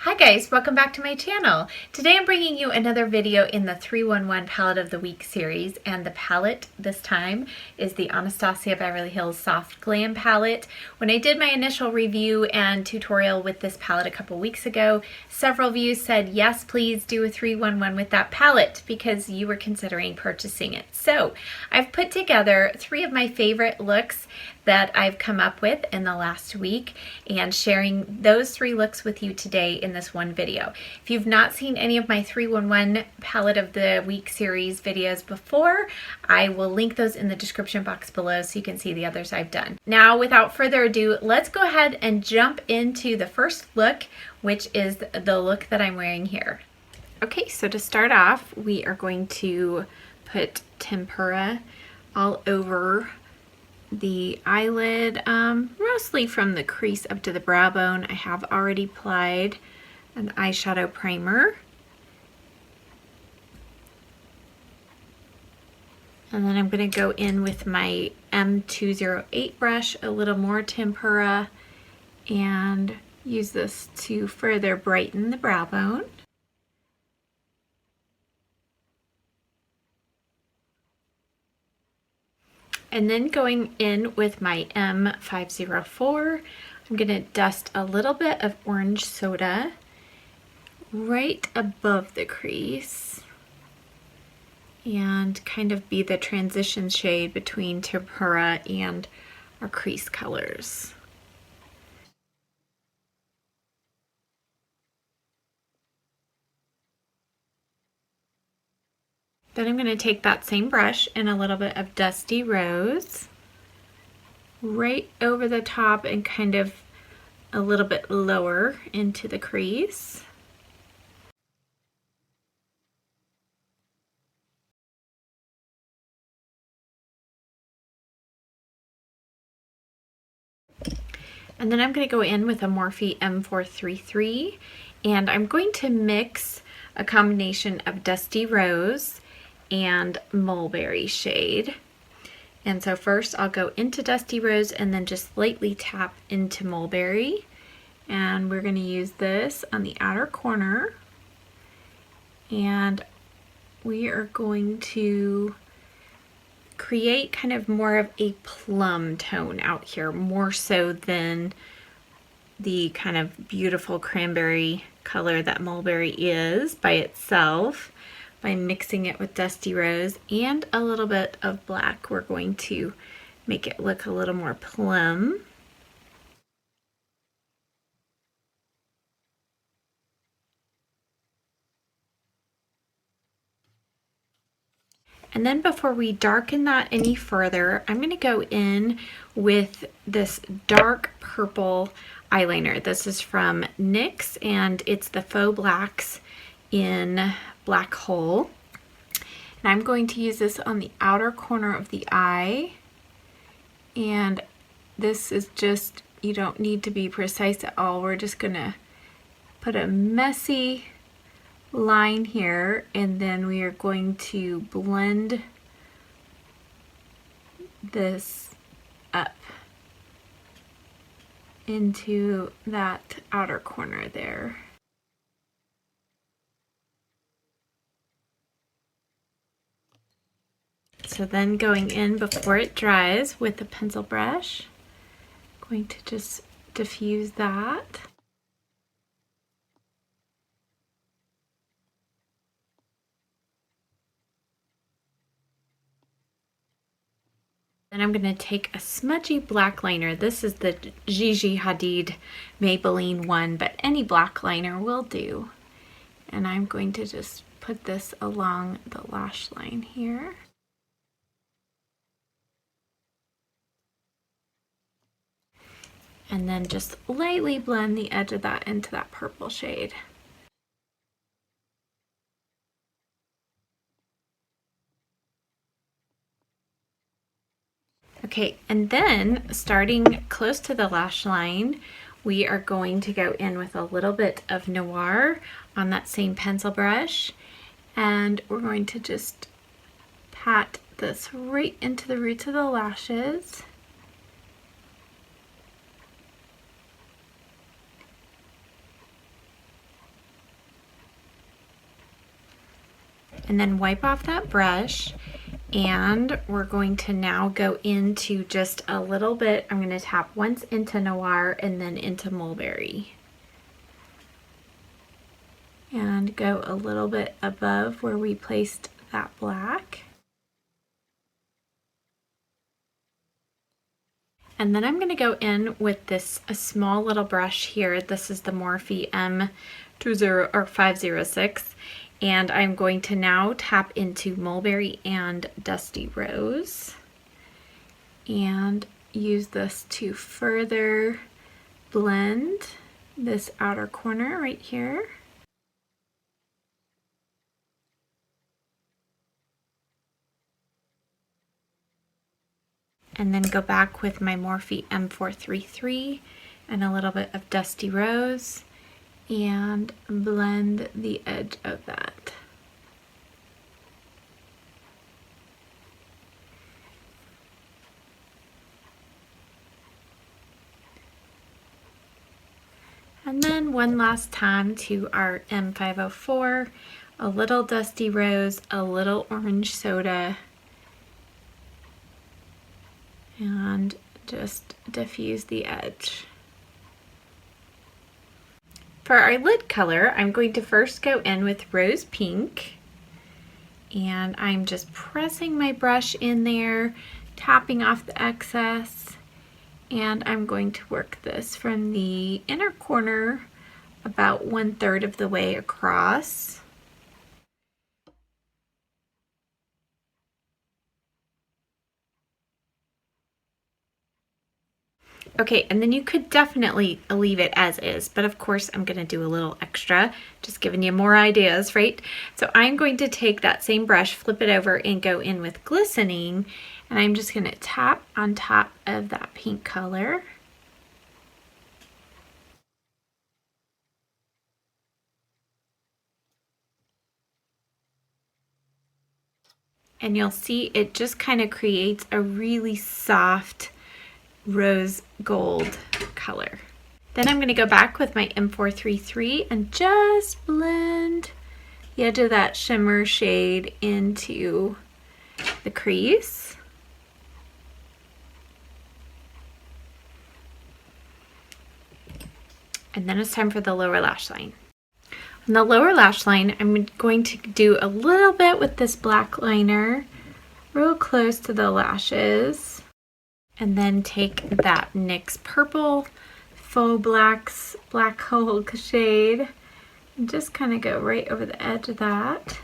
Hi guys, welcome back to my channel. Today I'm bringing you another video in the 311 Palette of the Week series, and the palette this time is the Anastasia Beverly Hills Soft Glam palette. When I did my initial review and tutorial with this palette a couple weeks ago, several of you said yes, please do a 311 with that palette because you were considering purchasing it. So I've put together 3 of my favorite looks that I've come up with in the last week and sharing those 3 looks with you today in this one video. If you've not seen any of my 311 Palette of the Week series videos before, I will link those in the description box below so you can see the others I've done. Now, without further ado, let's go ahead and jump into the first look, which is the look that I'm wearing here. Okay, so to start off, we are going to put tempera all over the eyelid, mostly from the crease up to the brow bone. I have already applied an eyeshadow primer. And then I'm going to go in with my M208 brush, a little more tempera, and use this to further brighten the brow bone. And then going in with my M504, I'm going to dust a little bit of orange soda right above the crease and kind of be the transition shade between tempera and our crease colors. Then I'm going to take that same brush and a little bit of Dusty Rose right over the top and kind of a little bit lower into the crease. And then I'm going to go in with a Morphe M433, and I'm going to mix a combination of Dusty Rose and Mulberry shade. And so first I'll go into Dusty Rose and then just lightly tap into Mulberry. And we're going to use this on the outer corner. And we are going to create kind of more of a plum tone out here, more so than the kind of beautiful cranberry color that Mulberry is by itself. By mixing it with Dusty Rose and a little bit of black, we're going to make it look a little more plum. And then before we darken that any further, I'm going to go in with this dark purple eyeliner. This is from NYX, and it's the Faux Blacks in Black Hole. And I'm going to use this on the outer corner of the eye. And this is just, you don't need to be precise at all. We're just going to put a messy line here, and then we are going to blend this up into that outer corner there. So then going in before it dries with a pencil brush, going to just diffuse that. Then I'm going to take a smudgy black liner. This is the Gigi Hadid Maybelline one, but any black liner will do. And I'm going to just put this along the lash line here. And then just lightly blend the edge of that into that purple shade. Okay, and then starting close to the lash line, we are going to go in with a little bit of Noir on that same pencil brush, and we're going to just pat this right into the roots of the lashes. And then wipe off that brush. And we're going to now go into just a little bit. I'm going to tap once into Noir and then into Mulberry. And go a little bit above where we placed that black. And then I'm going to go in with a small little brush here. This is the Morphe M20 or 506. And I'm going to now tap into Mulberry and Dusty Rose and use this to further blend this outer corner right here. And then go back with my Morphe M433 and a little bit of Dusty Rose and blend the edge of that. And then one last time to our M504, a little Dusty Rose, a little Orange Soda, and just diffuse the edge. For our lid color, I'm going to first go in with Rose Pink, and I'm just pressing my brush in there, tapping off the excess, and I'm going to work this from the inner corner about 1/3 of the way across. Okay, and then you could definitely leave it as is, but of course I'm going to do a little extra, just giving you more ideas, right? So I'm going to take that same brush, flip it over, and go in with glistening, and I'm just going to tap on top of that pink color. And you'll see it just kind of creates a really soft rose gold color. Then I'm going to go back with my M433 and just blend the edge of that shimmer shade into the crease. And then it's time for the lower lash line. On the lower lash line, I'm going to do a little bit with this black liner, real close to the lashes. And then take that NYX Purple Faux Blacks Black Hulk shade and just kind of go right over the edge of that.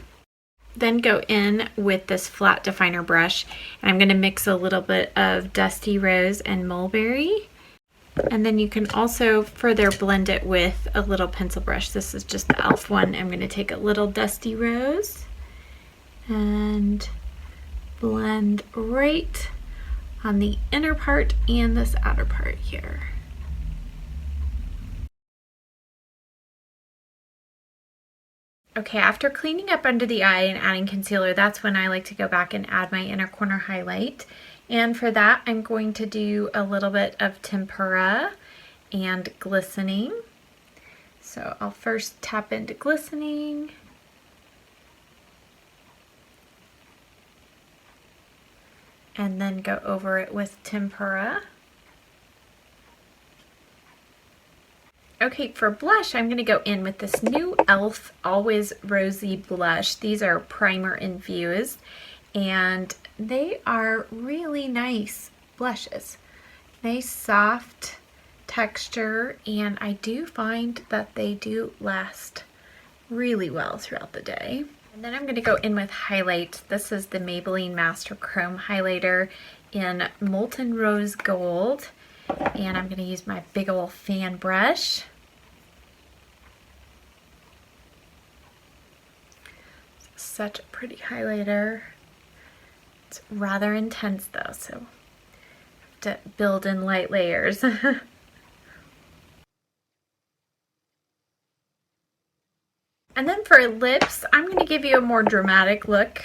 Then go in with this flat definer brush, and I'm going to mix a little bit of Dusty Rose and Mulberry. And then you can also further blend it with a little pencil brush. This is just the e.l.f. one. I'm going to take a little Dusty Rose and blend right on the inner part and this outer part here. Okay, after cleaning up under the eye and adding concealer, that's when I like to go back and add my inner corner highlight. And for that, I'm going to do a little bit of tempera and glistening. So I'll first tap into glistening. And then go over it with tempera. Okay, for blush, I'm going to go in with this new e.l.f. Always Rosy blush. These are primer infused, and they are really nice blushes. Nice soft texture, and I do find that they do last really well throughout the day. And then I'm going to go in with highlight. This is the Maybelline Master Chrome Highlighter in Molten Rose Gold. And I'm going to use my big old fan brush. Such a pretty highlighter. It's rather intense though, so I have to build in light layers. And then for lips, I'm going to give you a more dramatic look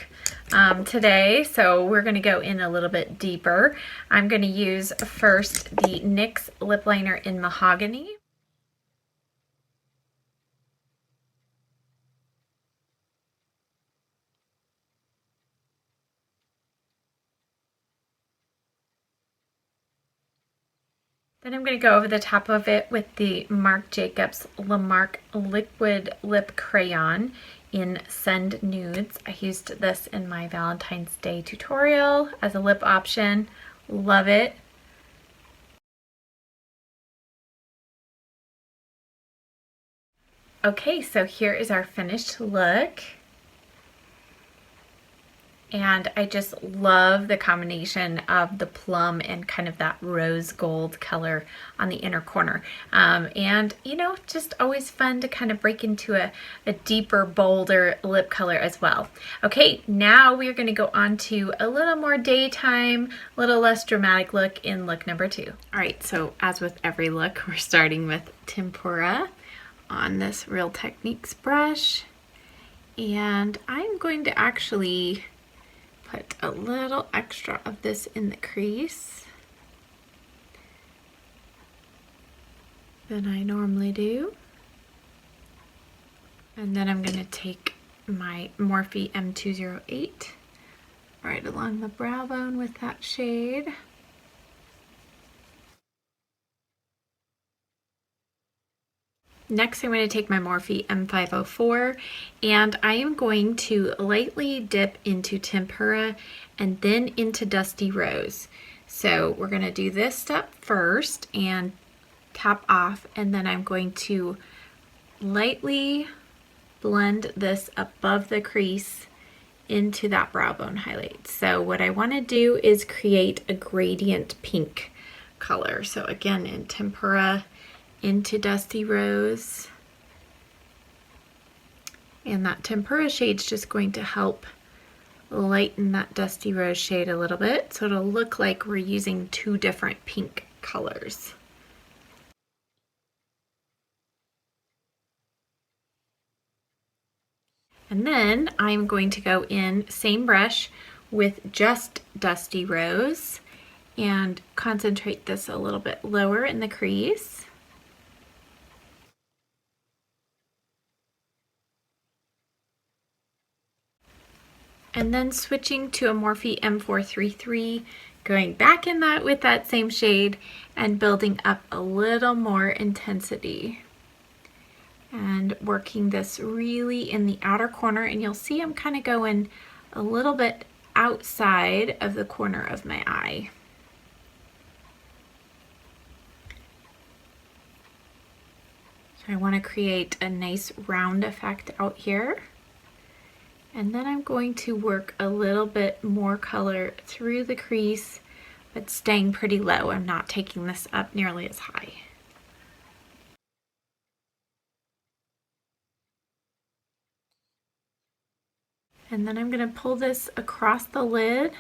today. So we're going to go in a little bit deeper. I'm going to use first the NYX lip liner in Mahogany. Then I'm going to go over the top of it with the Marc Jacobs Lamarque Liquid Lip Crayon in Send Nudes. I used this in my Valentine's Day tutorial as a lip option. Love it. Okay, so here is our finished look. And I just love the combination of the plum and kind of that rose gold color on the inner corner. And you know, just always fun to kind of break into a deeper, bolder lip color as well. Okay, now we're gonna go on to a little more daytime, a little less dramatic look in look number 2. All right, so as with every look, we're starting with tempera on this Real Techniques brush. And I'm going to actually put a little extra of this in the crease than I normally do. And then I'm going to take my Morphe M208 right along the brow bone with that shade. Next, I'm going to take my Morphe M504 and I am going to lightly dip into tempera and then into dusty rose. So we're going to do this step first and tap off, and then I'm going to lightly blend this above the crease into that brow bone highlight. So what I want to do is create a gradient pink color. So again, in tempera, into dusty rose, and that tempera shade's just going to help lighten that dusty rose shade a little bit, so it'll look like we're using 2 different pink colors. And then I'm going to go in, same brush, with just dusty rose and concentrate this a little bit lower in the crease. And then switching to a Morphe M433, going back in that with that same shade and building up a little more intensity. And working this really in the outer corner, and you'll see I'm kind of going a little bit outside of the corner of my eye. So I want to create a nice round effect out here. And then I'm going to work a little bit more color through the crease, but staying pretty low. I'm not taking this up nearly as high. And then I'm going to pull this across the lid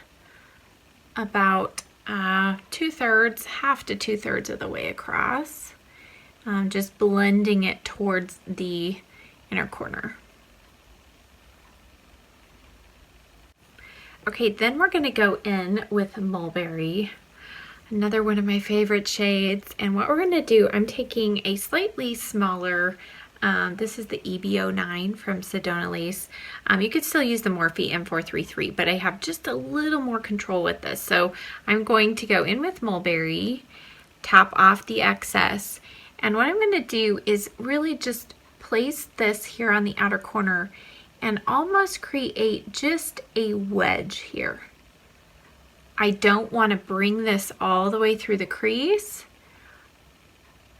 about 2/3, half to 2/3 of the way across. Just blending it towards the inner corner. Okay, then we're going to go in with Mulberry, another one of my favorite shades. And what we're going to do, I'm taking a slightly smaller, this is the EB09 from Sedona Lace. You could still use the Morphe M433, but I have just a little more control with this. So I'm going to go in with Mulberry, tap off the excess. And what I'm going to do is really just place this here on the outer corner and almost create just a wedge here. I don't want to bring this all the way through the crease.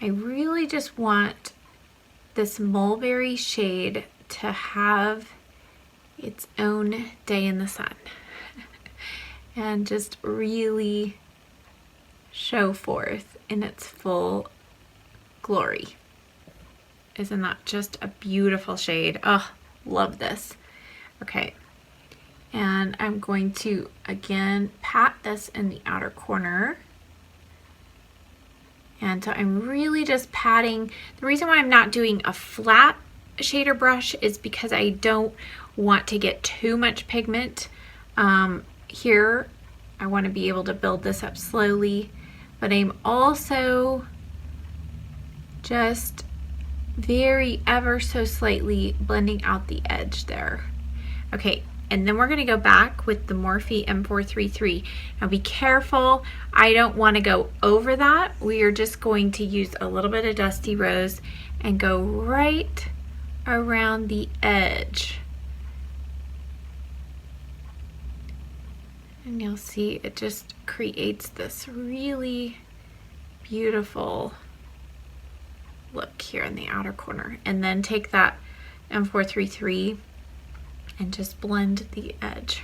I really just want this Mulberry shade to have its own day in the sun and just really show forth in its full glory. Isn't that just a beautiful shade? Oh, love this. Okay, and I'm going to again pat this in the outer corner. And so I'm really just patting. The reason why I'm not doing a flat shader brush is because I don't want to get too much pigment here. I want to be able to build this up slowly, but I'm also just very ever so slightly blending out the edge there. Okay, And then we're going to go back with the Morphe M433. Now be careful, I don't want to go over that. We are just going to use a little bit of Dusty Rose and go right around the edge. And you'll see it just creates this really beautiful look here in the outer corner. And then take that M433 and just blend the edge.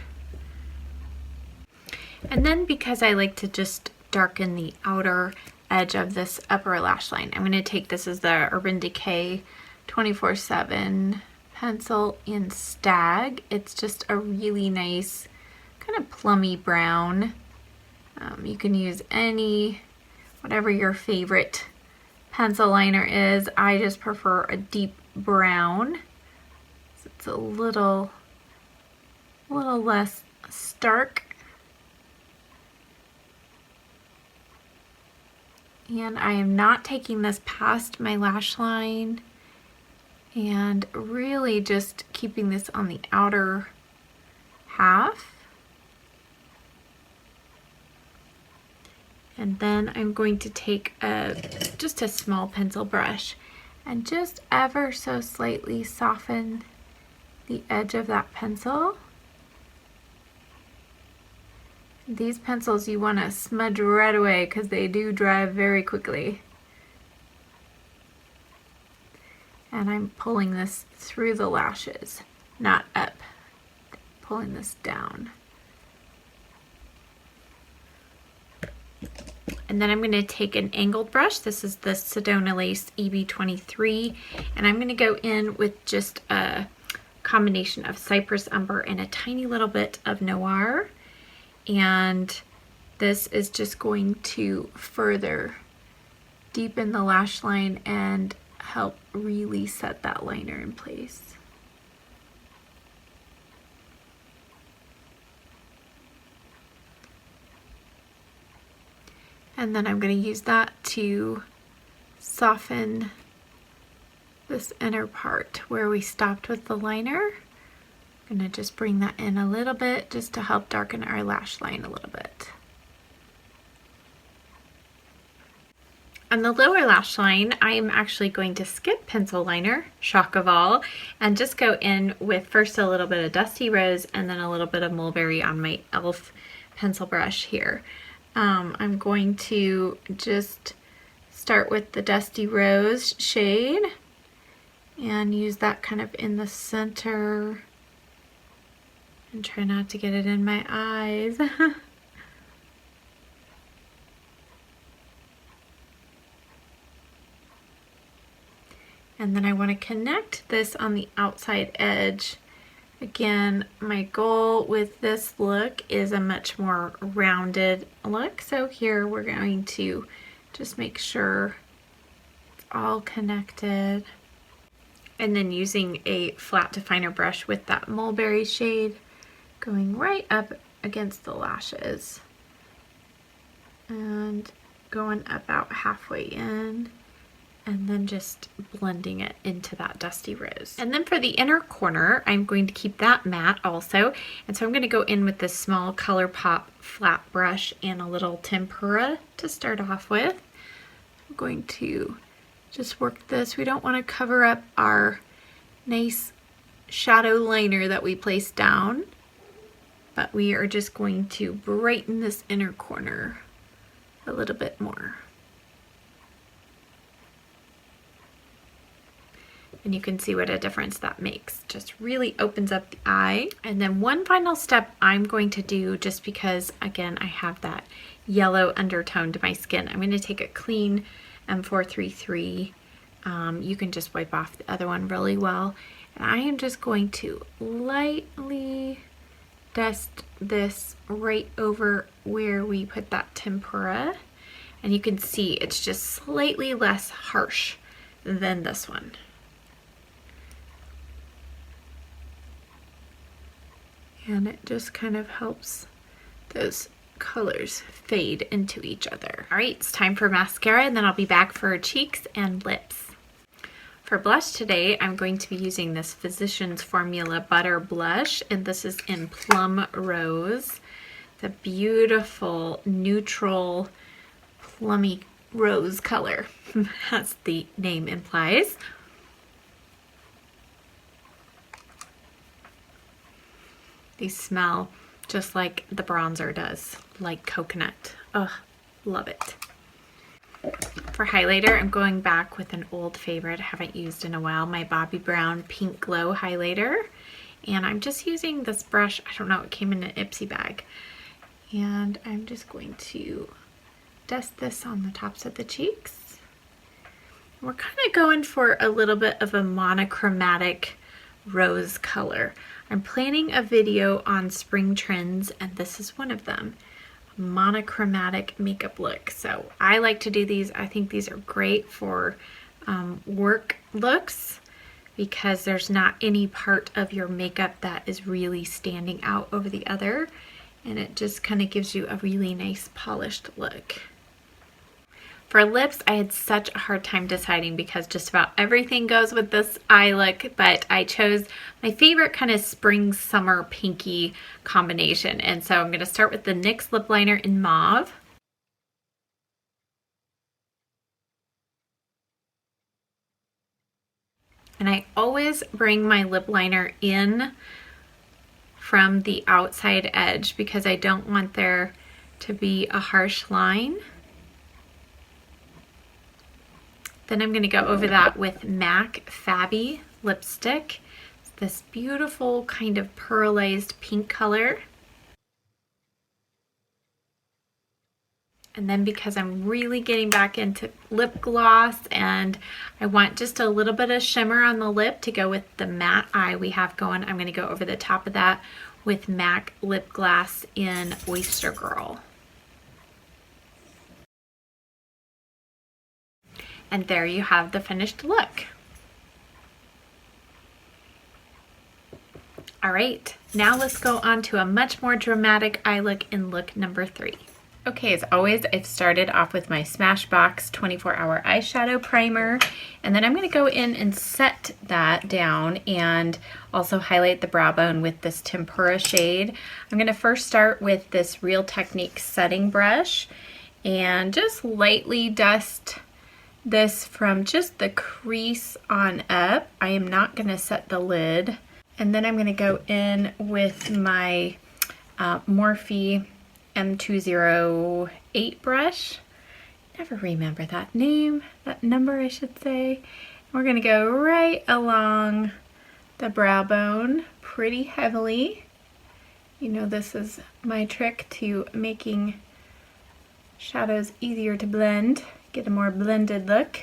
And then because I like to just darken the outer edge of this upper lash line, I'm going to take this as the Urban Decay 24/7 pencil in Stag. It's just a really nice kind of plummy brown. You can use whatever your favorite pencil liner is. I just prefer a deep brown. So it's a little less stark. And I am not taking this past my lash line, and really just keeping this on the outer half. And then I'm going to take just a small pencil brush and just ever so slightly soften the edge of that pencil. These pencils you want to smudge right away because they do dry very quickly. And I'm pulling this through the lashes, not up. Pulling this down. And then I'm going to take an angled brush. This is the Sedona Lace EB23. And I'm going to go in with just a combination of Cypress Umber and a tiny little bit of Noir. And this is just going to further deepen the lash line and help really set that liner in place. And then I'm going to use that to soften this inner part where we stopped with the liner. I'm going to just bring that in a little bit just to help darken our lash line a little bit. On the lower lash line, I'm actually going to skip pencil liner, shock of all, and just go in with first a little bit of Dusty Rose and then a little bit of Mulberry on my e.l.f. pencil brush here. I'm going to just start with the Dusty Rose shade and use that kind of in the center and try not to get it in my eyes. And then I want to connect this on the outside edge. Again, my goal with this look is a much more rounded look. So here we're going to just make sure it's all connected. And then using a flat definer brush with that Mulberry shade, going right up against the lashes and going about halfway in. And then just blending it into that Dusty Rose. And then for the inner corner, I'm going to keep that matte also. And so I'm going to go in with this small ColourPop flat brush and a little tempera to start off with. I'm going to just work this. We don't want to cover up our nice shadow liner that we placed down, but we are just going to brighten this inner corner a little bit more. And you can see what a difference that makes. Just really opens up the eye. And then one final step I'm going to do, just because again I have that yellow undertone to my skin, I'm going to take a clean M433. You can just wipe off the other one really well. And I am just going to lightly dust this right over where we put that tempera. And you can see it's just slightly less harsh than this one. And it just kind of helps those colors fade into each other. All right, it's time for mascara, and then I'll be back for cheeks and lips. For blush today, I'm going to be using this Physicians Formula Butter Blush, and this is in Plum Rose. The beautiful, neutral, plummy rose color, as the name implies. These smell just like the bronzer does, like coconut. Ugh, love it. For highlighter, I'm going back with an old favorite I haven't used in a while, my Bobbi Brown Pink Glow highlighter. And I'm just using this brush, I don't know, it came in an Ipsy bag. And I'm just going to dust this on the tops of the cheeks. We're kind of going for a little bit of a monochromatic rose color. I'm planning a video on spring trends, and this is one of them. Monochromatic makeup look. So I like to do these. I think these are great for work looks because there's not any part of your makeup that is really standing out over the other, and it just kind of gives you a really nice polished look. For lips, I had such a hard time deciding because just about everything goes with this eye look, but I chose my favorite kind of spring summer pinky combination. And so I'm going to start with the NYX lip liner in Mauve. And I always bring my lip liner in from the outside edge because I don't want there to be a harsh line. Then I'm going to go over that with MAC Fabby lipstick. It's this beautiful kind of pearlized pink color. And then because I'm really getting back into lip gloss and I want just a little bit of shimmer on the lip to go with the matte eye we have going, I'm going to go over the top of that with MAC Lip Gloss in Oyster Girl. And there you have the finished look. All right, now let's go on to a much more dramatic eye look in look number 3. Okay, as always, I've started off with my Smashbox 24-Hour Eyeshadow Primer, and then I'm going to go in and set that down and also highlight the brow bone with this Tempura shade. I'm going to first start with this Real Technique setting brush and just lightly dust this from just the crease on up. I am not going to set the lid. And then I'm going to go in with my Morphe M208 brush. Never remember that name, that number I should say. We're going to go right along the brow bone pretty heavily. You know, this is my trick to making shadows easier to blend. Get a more blended look.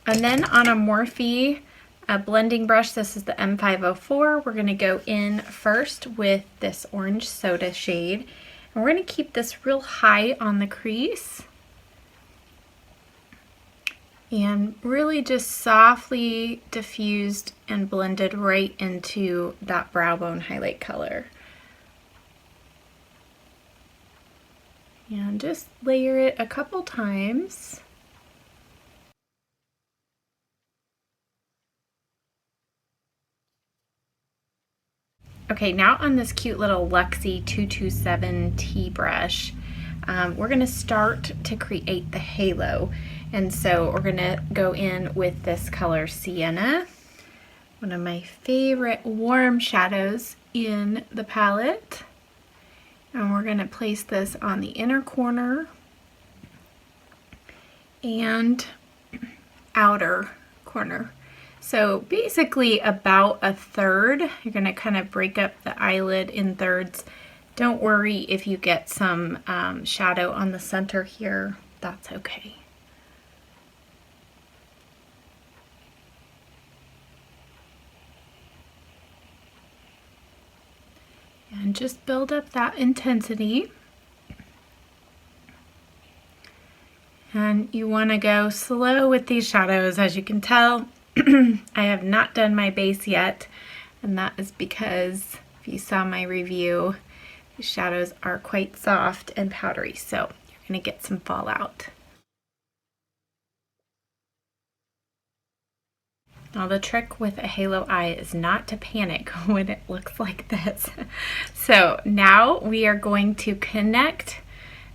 And then on a Morphe blending brush, this is the M504, we're going to go in first with this Orange Soda shade. And we're going to keep this real high on the crease. And really just softly diffused and blended right into that brow bone highlight color. And just layer it a couple times. Okay, now on this cute little Luxie 227T brush, we're going to start to create the halo. And so we're going to go in with this color Sienna, one of my favorite warm shadows in the palette. And we're going to place this on the inner corner and outer corner. So basically about a third. You're going to kind of break up the eyelid in thirds. Don't worry if you get some shadow on the center here. That's okay. And just build up that intensity. And you want to go slow with these shadows. As you can tell, I have not done my base yet, and that is because if you saw my review, these shadows are quite soft and powdery, so you're going to get some fallout. Now the trick with a halo eye is not to panic when it looks like this. So now we are going to connect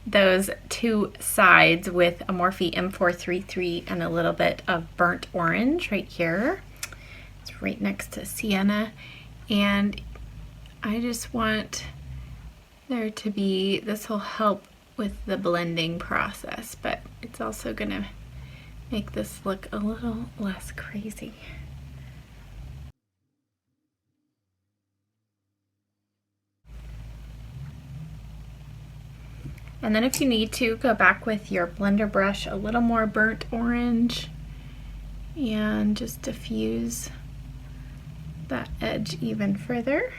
those two sides with a Morphe M433 and a little bit of burnt orange right here. It's right next to sienna, and I just want there to be, this will help with the blending process, but it's also gonna make this look a little less crazy. And then if you need to, go back with your blender brush, a little more burnt orange, and just diffuse that edge even further.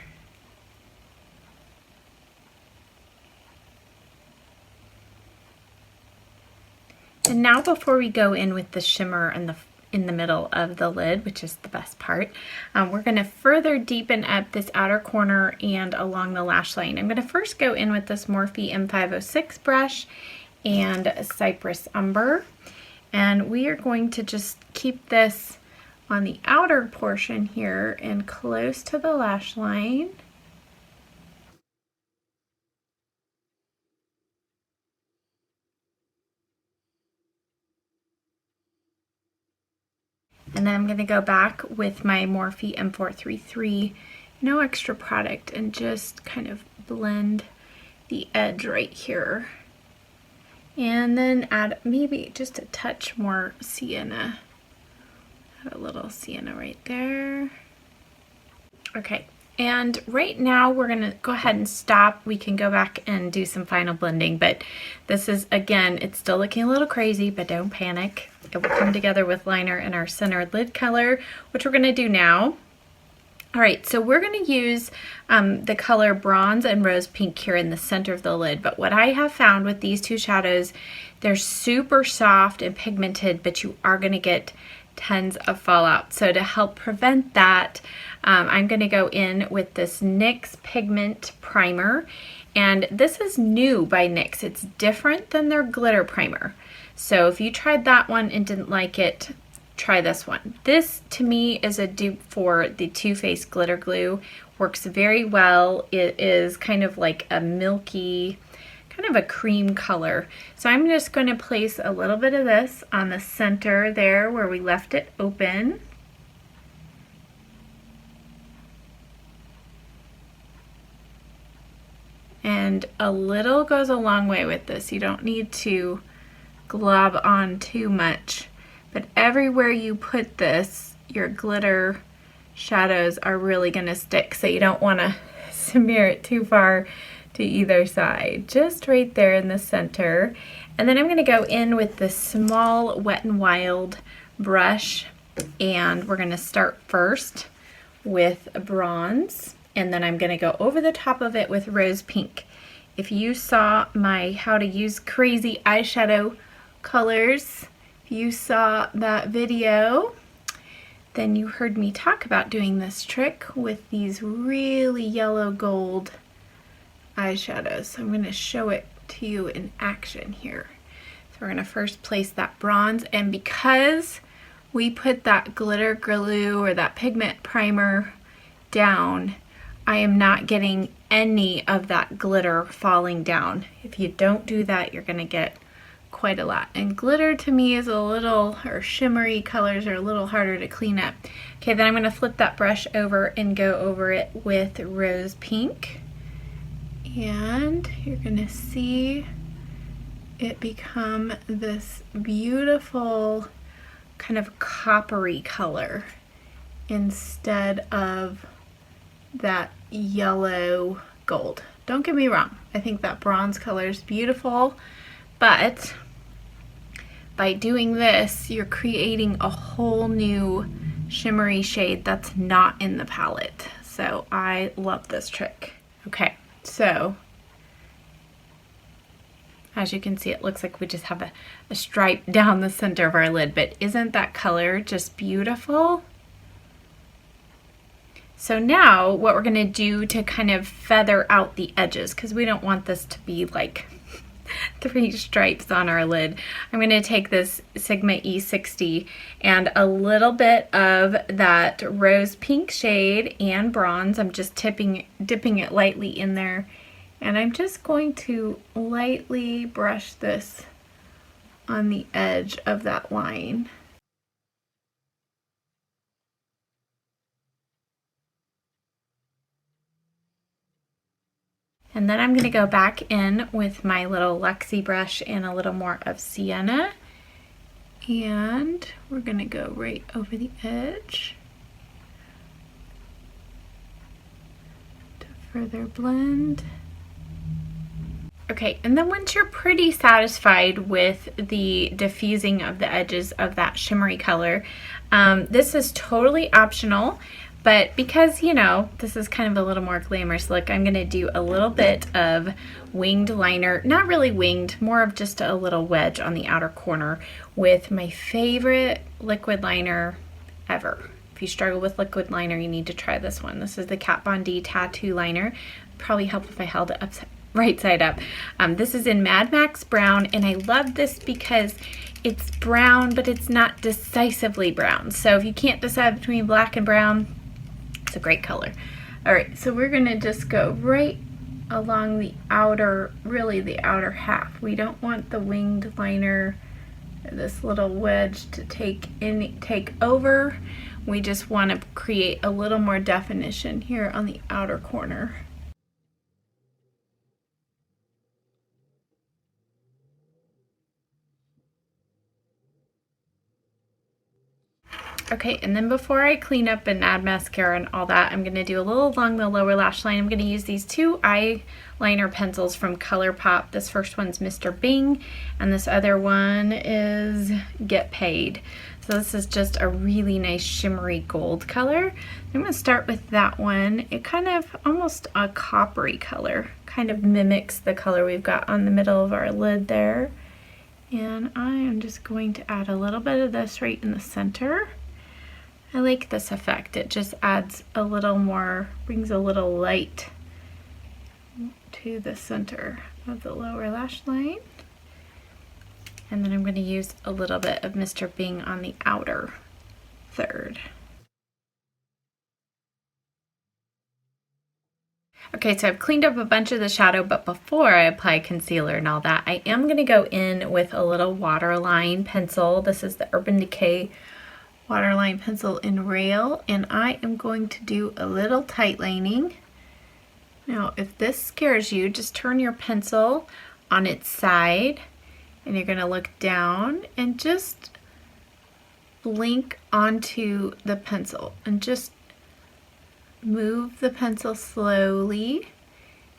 And now before we go in with the shimmer and in the middle of the lid, which is the best part, we're going to further deepen up this outer corner and along the lash line. I'm going to first go in with this Morphe M506 brush and Cypress Umber, and we are going to just keep this on the outer portion here and close to the lash line. And then I'm going to go back with my Morphe M433, no extra product, and just kind of blend the edge right here. And then add maybe just a touch more sienna. Add a little sienna right there. Okay, and right now we're going to go ahead and stop. We can go back and do some final blending, but this is, again, it's still looking a little crazy, but don't panic. It will come together with liner and our centered lid color, which we're going to do now. All right, so we're going to use the color Bronze and Rose Pink here in the center of the lid, but what I have found with these two shadows, they're super soft and pigmented, but you are going to get tons of fallout. So to help prevent that, I'm going to go in with this NYX Pigment Primer, and this is new by NYX. It's different than their glitter primer. So if you tried that one and didn't like it, try this one. This to me is a dupe for the Too Faced glitter glue. Works very well. It is kind of like a milky, kind of a cream color. So I'm just going to place a little bit of this on the center there where we left it open. And a little goes a long way with this. You don't need to glob on too much, but everywhere you put this, your glitter shadows are really going to stick, so you don't want to smear it too far to either side. Just right there in the center. And then I'm going to go in with this small Wet n Wild brush, and we're going to start first with Bronze, and then I'm going to go over the top of it with Rose Pink. If you saw my how to use crazy eyeshadow colors, if you saw that video, then you heard me talk about doing this trick with these really yellow gold eyeshadows. So I'm going to show it to you in action here. So we're going to first place that bronze, and because we put that glitter glue or that pigment primer down, I am not getting any of that glitter falling down. If you don't do that, you're going to get quite a lot. And glitter to me is a little, or shimmery colors are a little harder to clean up. Okay, then I'm going to flip that brush over and go over it with Rose Pink. And you're going to see it become this beautiful kind of coppery color instead of that yellow gold. Don't get me wrong, I think that bronze color is beautiful, but by doing this, you're creating a whole new shimmery shade that's not in the palette. So I love this trick. Okay, so as you can see, it looks like we just have a stripe down the center of our lid, but isn't that color just beautiful? So now what we're going to do to kind of feather out the edges, because we don't want this to be like 3 stripes on our lid. I'm going to take this Sigma E60 and a little bit of that rose pink shade and bronze. I'm just dipping it lightly in there. And I'm just going to lightly brush this on the edge of that line. And then I'm going to go back in with my little Luxie brush and a little more of sienna. And we're going to go right over the edge to further blend. Okay, and then once you're pretty satisfied with the diffusing of the edges of that shimmery color, this is totally optional. But because, you know, this is kind of a little more glamorous look, I'm going to do a little bit of winged liner. Not really winged, more of just a little wedge on the outer corner with my favorite liquid liner ever. If you struggle with liquid liner, you need to try this one. This is the Kat Von D Tattoo Liner. Probably help if I held it right side up. This is in Mad Max Brown, and I love this because it's brown, but it's not decisively brown. So if you can't decide between black and brown, it's a great color. All right, so we're gonna just go right along the outer, really the outer half. We don't want the winged liner, this little wedge, to take over. We just want to create a little more definition here on the outer corner. Okay, and then before I clean up and add mascara and all that, I'm going to do a little along the lower lash line. I'm going to use these 2 eyeliner pencils from ColourPop. This first one's Mr. Bing, and this other one is Get Paid. So this is just a really nice shimmery gold color. I'm going to start with that one. It kind of almost a coppery color, kind of mimics the color we've got on the middle of our lid there. And I am just going to add a little bit of this right in the center. I like this effect. It just adds a little more, brings a little light to the center of the lower lash line. And then I'm going to use a little bit of Mr. Bing on the outer third. Okay, so I've cleaned up a bunch of the shadow, but before I apply concealer and all that, I am going to go in with a little waterline pencil. This is the Urban Decay waterline pencil in Rail, and I am going to do a little tight lining. Now, if this scares you, just turn your pencil on its side, and you're going to look down and just blink onto the pencil, and just move the pencil slowly,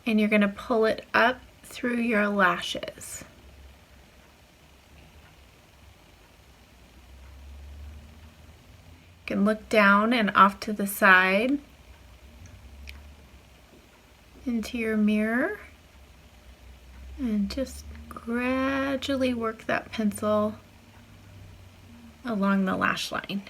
and you're going to pull it up through your lashes. You can look down and off to the side into your mirror and just gradually work that pencil along the lash line.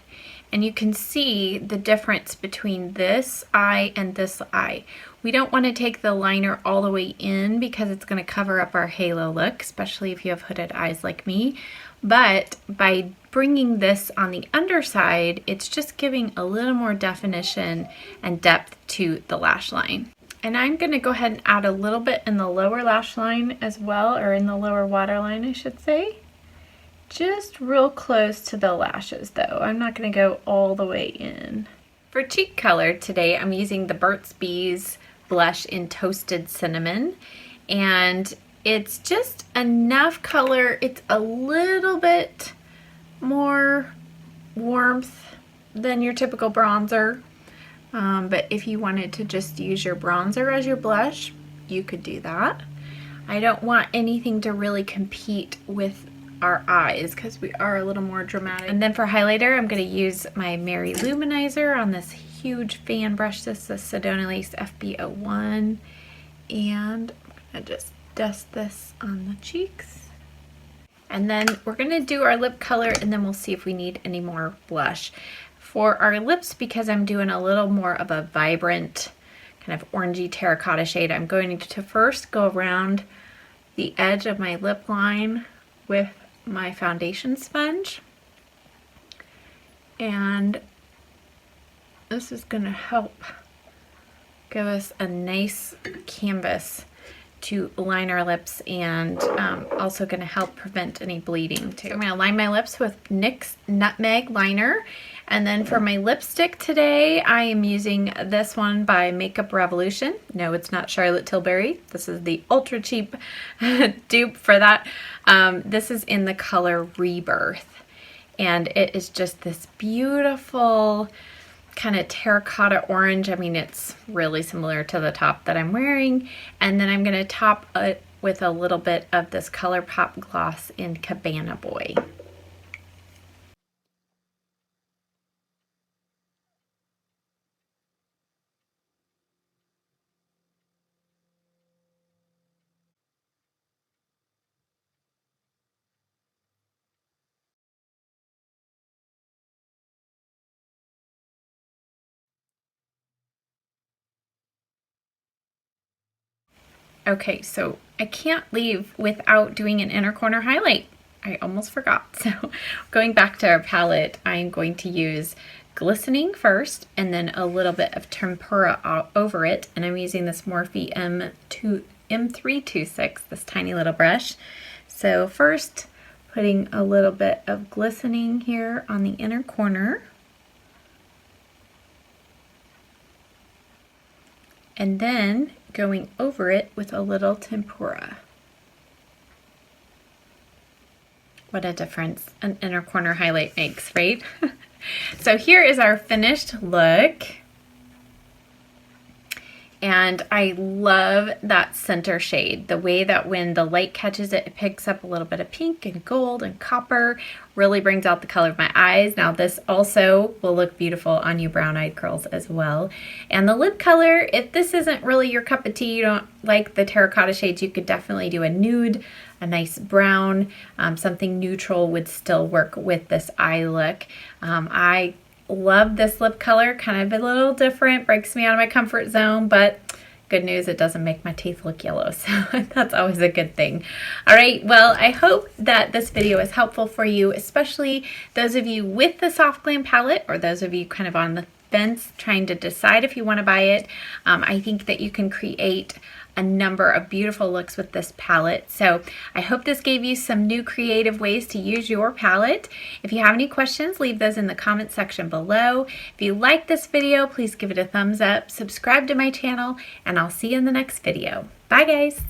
And you can see the difference between this eye and this eye. We don't want to take the liner all the way in because it's going to cover up our halo look, especially if you have hooded eyes like me. But by bringing this on the underside, it's just giving a little more definition and depth to the lash line. And I'm going to go ahead and add a little bit in the lower lash line as well, or in the lower waterline, I should say. Just real close to the lashes though. I'm not going to go all the way in. For cheek color today, I'm using the Burt's Bees blush in Toasted Cinnamon. And it's just enough color. It's a little bit more warmth than your typical bronzer. But if you wanted to just use your bronzer as your blush, you could do that. I don't want anything to really compete with our eyes because we are a little more dramatic. And then for highlighter, I'm going to use my Mary Luminizer on this huge fan brush. This is the Sedona Lace FB01. And I'm going to just dust this on the cheeks. And then we're going to do our lip color, and then we'll see if we need any more blush. For our lips, because I'm doing a little more of a vibrant kind of orangey terracotta shade, I'm going to first go around the edge of my lip line with my foundation sponge. And this is going to help give us a nice canvas to line our lips, and also going to help prevent any bleeding too. So I'm going to line my lips with NYX Nutmeg Liner. And then for my lipstick today, I am using this one by Makeup Revolution. No, it's not Charlotte Tilbury. This is the ultra cheap dupe for that. This is in the color Rebirth. And it is just this beautiful kind of terracotta orange. I mean, it's really similar to the top that I'm wearing. And then I'm going to top it with a little bit of this ColourPop gloss in Cabana Boy. Okay, so I can't leave without doing an inner corner highlight. I almost forgot. So going back to our palette, I'm going to use glistening first and then a little bit of tempera over it. And I'm using this Morphe M326, this tiny little brush. So first, putting a little bit of glistening here on the inner corner. And then going over it with a little tempera. What a difference an inner corner highlight makes, right? So here is our finished look. And I love that center shade. The way that when the light catches it, it picks up a little bit of pink and gold and copper. Really brings out the color of my eyes. Now this also will look beautiful on you brown-eyed girls as well. And the lip color, if this isn't really your cup of tea, you don't like the terracotta shades, you could definitely do a nude, a nice brown. Something neutral would still work with this eye look. I love this lip color, kind of a little different, breaks me out of my comfort zone, but good news, it doesn't make my teeth look yellow, so that's always a good thing. All right, well, I hope that this video is helpful for you, especially those of you with the Soft Glam palette, or those of you kind of on the fence trying to decide if you want to buy it. I think that you can create a number of beautiful looks with this palette. So I hope this gave you some new creative ways to use your palette. If you have any questions, leave those in the comment section below. If you like this video, please give it a thumbs up, subscribe to my channel, and I'll see you in the next video. Bye guys.